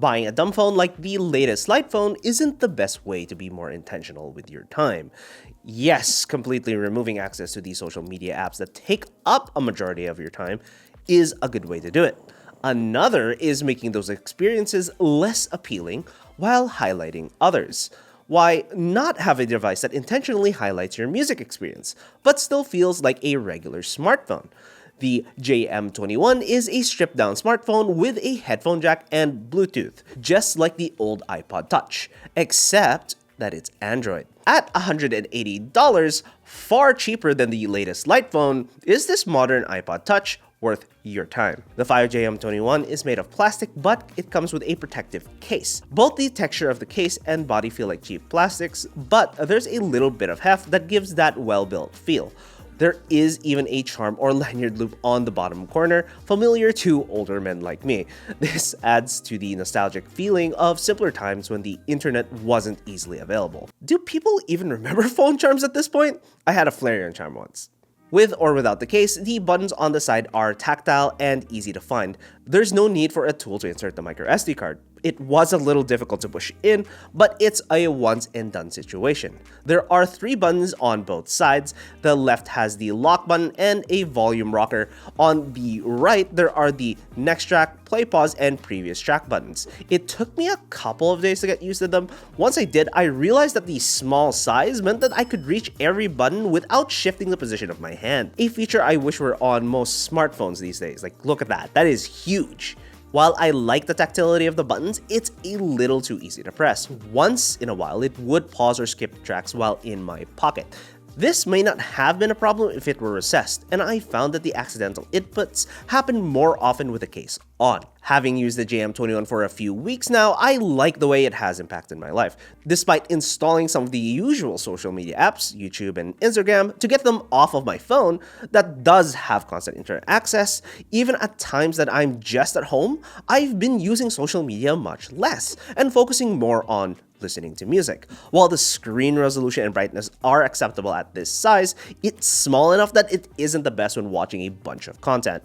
Buying a dumb phone like the latest light phone isn't the best way to be more intentional with your time. Yes, completely removing access to these social media apps that take up a majority of your time is a good way to do it. Another is making those experiences less appealing while highlighting others. Why not have a device that intentionally highlights your music experience, but still feels like a regular smartphone? The JM21 is a stripped-down smartphone with a headphone jack and Bluetooth, just like the old iPod Touch, except that it's Android. At $180, far cheaper than the latest light phone, is this modern iPod Touch worth your time? The Fiio JM21 is made of plastic, but it comes with a protective case. Both the texture of the case and body feel like cheap plastics, but there's a little bit of heft that gives that well-built feel. There is even a charm or lanyard loop on the bottom corner, familiar to older men like me. This adds to the nostalgic feeling of simpler times when the internet wasn't easily available. Do people even remember phone charms at this point? I had a Flareon charm once. With or without the case, the buttons on the side are tactile and easy to find. There's no need for a tool to insert the microSD card. It was a little difficult to push in, but it's a once and done situation. There are 3 buttons on both sides. The left has the lock button and a volume rocker. On the right, there are the next track, play pause, and previous track buttons. It took me a couple of days to get used to them. Once I did, I realized that the small size meant that I could reach every button without shifting the position of my hand. A feature I wish were on most smartphones these days. Like, look at that. That is huge. While I like the tactility of the buttons, it's a little too easy to press. Once in a while, it would pause or skip tracks while in my pocket. This may not have been a problem if it were recessed, and I found that the accidental inputs happen more often with the case on. Having used the JM21 for a few weeks now, I like the way it has impacted my life. Despite installing some of the usual social media apps, YouTube and Instagram, to get them off of my phone that does have constant internet access, even at times that I'm just at home, I've been using social media much less and focusing more on listening to music. While the screen resolution and brightness are acceptable at this size, it's small enough that it isn't the best when watching a bunch of content.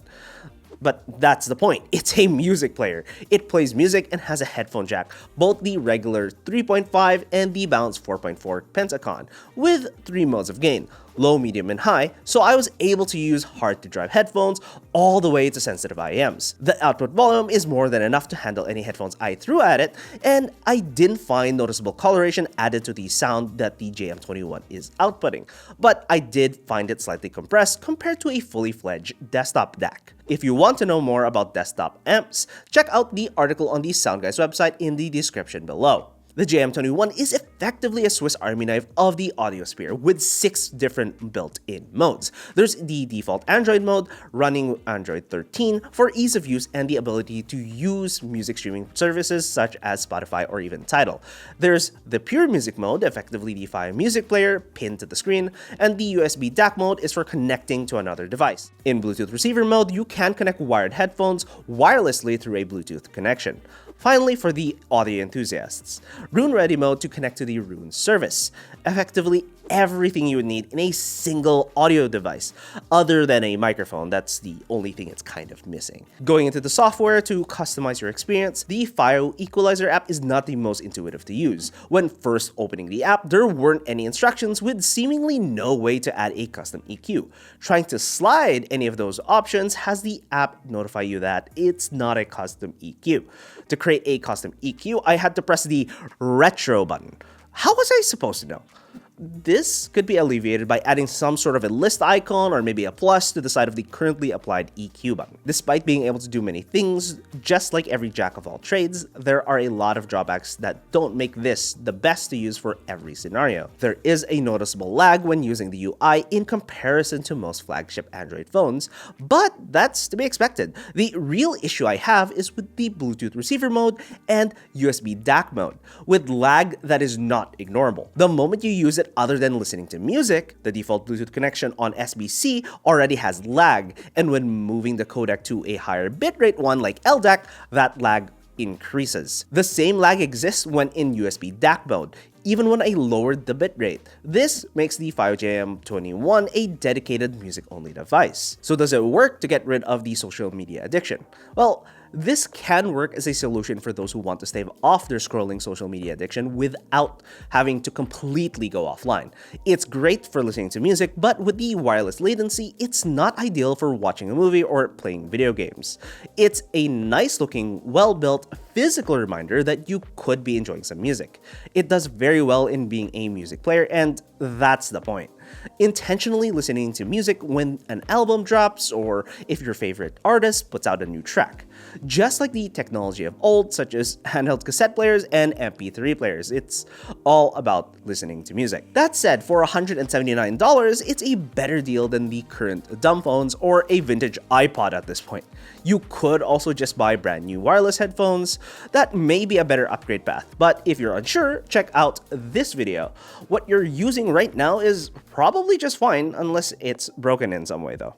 But that's the point. It's a music player. It plays music and has a headphone jack, both the regular 3.5 and the balanced 4.4 Pentacon, with 3 modes of gain, low, medium, and high, so I was able to use hard-to-drive headphones all the way to sensitive IEMs. The output volume is more than enough to handle any headphones I threw at it, and I didn't find noticeable coloration added to the sound that the JM21 is outputting, but I did find it slightly compressed compared to a fully fledged desktop DAC. If you want to know more about desktop amps, check out the article on the SoundGuys website in the description below. The JM21 is effectively a Swiss Army knife of the audiosphere with 6 different built-in modes. There's the default Android mode, running Android 13 for ease of use and the ability to use music streaming services such as Spotify or even Tidal. There's the pure music mode, effectively the Fiio music player pinned to the screen, and the USB DAC mode is for connecting to another device. In Bluetooth receiver mode, you can connect wired headphones wirelessly through a Bluetooth connection. Finally, for the audio enthusiasts, Roon Ready mode to connect to the Roon service. Effectively everything you would need in a single audio device, other than a microphone. That's the only thing it's kind of missing. Going into the software to customize your experience, the Fiio Equalizer app is not the most intuitive to use. When first opening the app, there weren't any instructions with seemingly no way to add a custom EQ. Trying to slide any of those options has the app notify you that it's not a custom EQ. To create a custom EQ, I had to press the retro button. How was I supposed to know? This could be alleviated by adding some sort of a list icon or maybe a plus to the side of the currently applied EQ button. Despite being able to do many things, just like every jack of all trades, there are a lot of drawbacks that don't make this the best to use for every scenario. There is a noticeable lag when using the UI in comparison to most flagship Android phones, but that's to be expected. The real issue I have is with the Bluetooth receiver mode and USB DAC mode, with lag that is not ignorable. The moment you use it other than listening to music, the default Bluetooth connection on SBC already has lag, and when moving the codec to a higher bitrate one like LDAC, that lag increases. The same lag exists when in USB DAC mode, even when I lowered the bitrate. This makes the Fiio JM21 a dedicated music-only device. So does it work to get rid of the social media addiction? Well, This can work as a solution for those who want to stave off their scrolling social media addiction without having to completely go offline. It's great for listening to music, but with the wireless latency, it's not ideal for watching a movie or playing video games. It's a nice looking, well-built, physical reminder that you could be enjoying some music. It does very well in being a music player, and that's the point. Intentionally listening to music when an album drops or if your favorite artist puts out a new track. Just like the technology of old, such as handheld cassette players and MP3 players, it's all about listening to music. That said, for $179, it's a better deal than the current dumb phones or a vintage iPod at this point. You could also just buy brand new wireless headphones. That may be a better upgrade path, but if you're unsure, check out this video. What you're using right now is probably just fine unless it's broken in some way though.